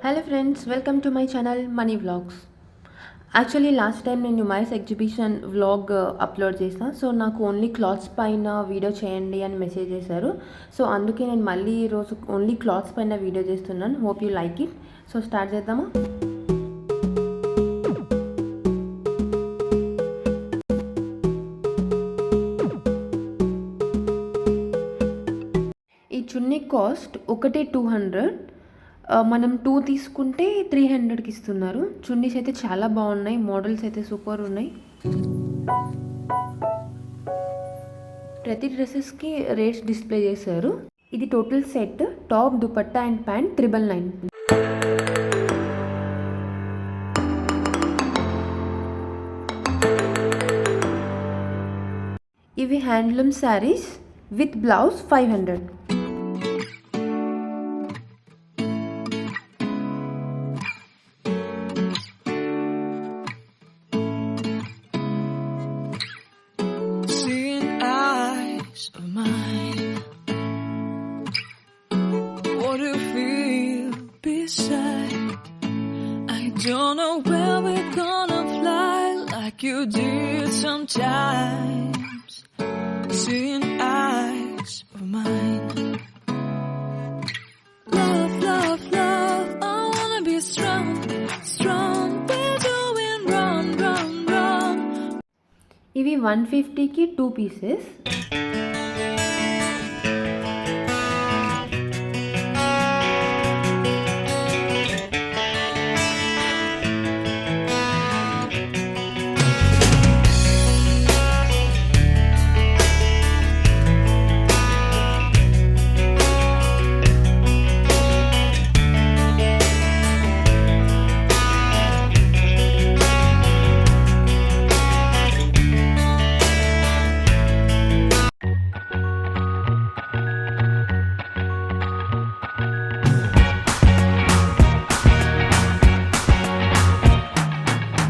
Hello friends, welcome to my channel money vlogs. Actually last time నేను యుమైస్ exhibition vlog upload చేసిన. So నాకు only clothes పైన video చేయండి అని మెసేజ్ చేశారు. సో అందుకే నేను మళ్ళీ ఈరోజు ఓన్లీ క్లాత్స్ పైన వీడియో చేస్తున్నాను. Hope you like it. So start చేద్దామా? ఈ చున్నీ కాస్ట్ ఒకటి 200. మనం 2 తీసుకుంటే 300కి ఇస్తున్నారు. చున్నీస్ అయితే చాలా బాగున్నాయి, మోడల్స్ అయితే సూపర్ ఉన్నాయి. ప్రతి డ్రెస్సెస్కి రేట్స్ డిస్ప్లే చేశారు. ఇది total set, top, dupatta and pant 999. ఇవి handloom saris with blouse 500. Don't know where we're gonna fly like you did sometimes. Seeing eyes of mine. Love, love, love, I wanna be strong, strong. We're doing wrong, wrong, wrong. ఇవి 150కి 2 pieces.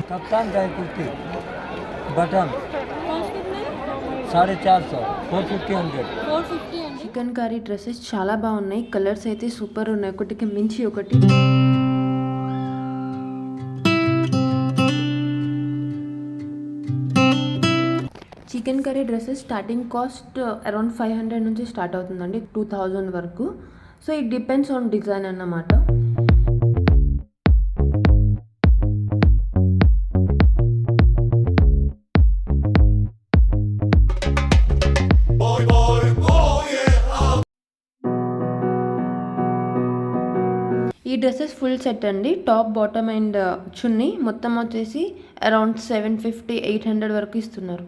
कप्तान गाय kurti button 450, 450. Chicken curry dresses చాలా బాగున్నాయి. Colours అయితే super ఉన్నాయి, ఒకటికి మించి ఒకటి. Chicken curry dresses starting cost around 500 నుంచి స్టార్ట్ అవుతుందండి, 2000 వరకు. So it depends on design అన్నమాట. ఈ డ్రెస్సెస్ ఫుల్ సెట్ అండి, టాప్, బాటమ్ అండ్ చున్నీ మొత్తం వచ్చేసి అరౌండ్ 750, 800 వరకు ఇస్తున్నారు.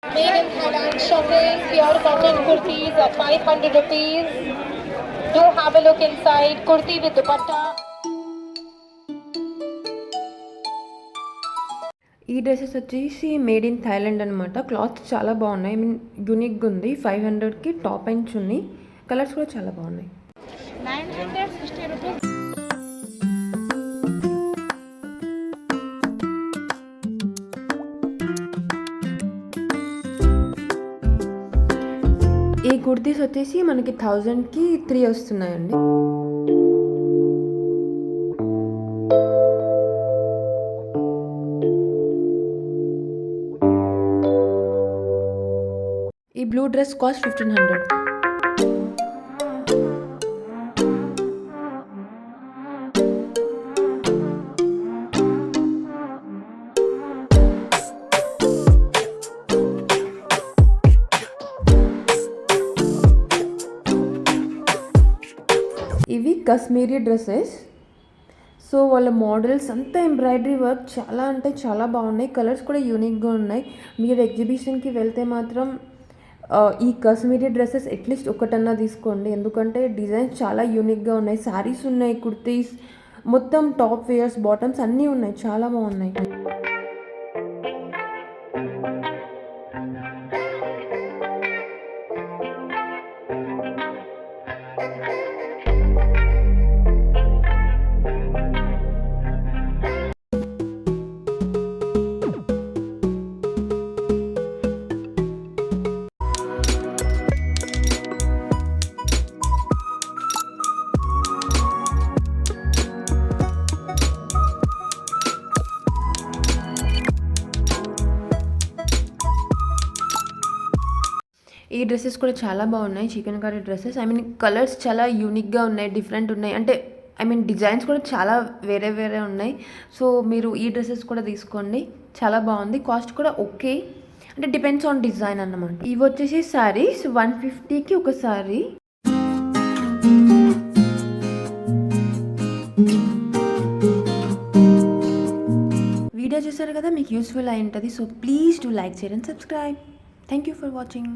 Made in Thailand shopping, pure cotton kurtis at 500 rupees. Do have a look inside. Kurti with dupatta. ఈ డ్రెస్సెస్ వచ్చేసి మేడ్ ఇన్ థాయిలాండ్ అనమాట. క్లాత్ చాలా బాగున్నాయి, యూనిక్గా ఉంది. 500కి టాప్ అండ్ చున్నీ, కలర్స్ కూడా చాలా బాగున్నాయి. 960 rupees. ఈ కుర్తీస్ వచ్చేసి మనకి 1000కి 3 వస్తున్నాయండి. ఈ బ్లూ డ్రెస్ కాస్ట్ 1500. ఇవి కశ్మీరీ డ్రెస్సెస్. సో వాళ్ళ మోడల్స్ అంతా ఎంబ్రాయిడరీ వర్క్ చాలా అంటే చాలా బాగున్నాయి. కలర్స్ కూడా యూనిక్గా ఉన్నాయి. మీరు ఎగ్జిబిషన్కి వెళ్తే మాత్రం ఈ కశ్మీరీ డ్రెస్సెస్ అట్లీస్ట్ ఒకటన్నా తీసుకోండి, ఎందుకంటే డిజైన్స్ చాలా యూనిక్గా ఉన్నాయి. శారీస్ ఉన్నాయి, కుర్తీస్, మొత్తం టాప్ వేర్స్, బాటమ్స్ అన్నీ ఉన్నాయి, చాలా బాగున్నాయి. ఈ డ్రెస్సెస్ కూడా చాలా బాగున్నాయి, చికెన్ కర్రీ డ్రెస్సెస్. కలర్స్ చాలా యూనిక్గా ఉన్నాయి, డిఫరెంట్ ఉన్నాయి. అంటే డిజైన్స్ కూడా చాలా వేరే వేరే ఉన్నాయి. సో మీరు ఈ డ్రెస్సెస్ కూడా తీసుకోండి, చాలా బాగుంది. కాస్ట్ కూడా ఓకే, అంటే డిపెండ్స్ ఆన్ డిజైన్ అన్నమాట. ఇవి వచ్చేసి శారీస్ 150కి ఒక శారీ. వీడియో చూసారు కదా, మీకు యూస్ఫుల్ అయి ఉంటుంది. So please do like, share and subscribe. Thank you for watching.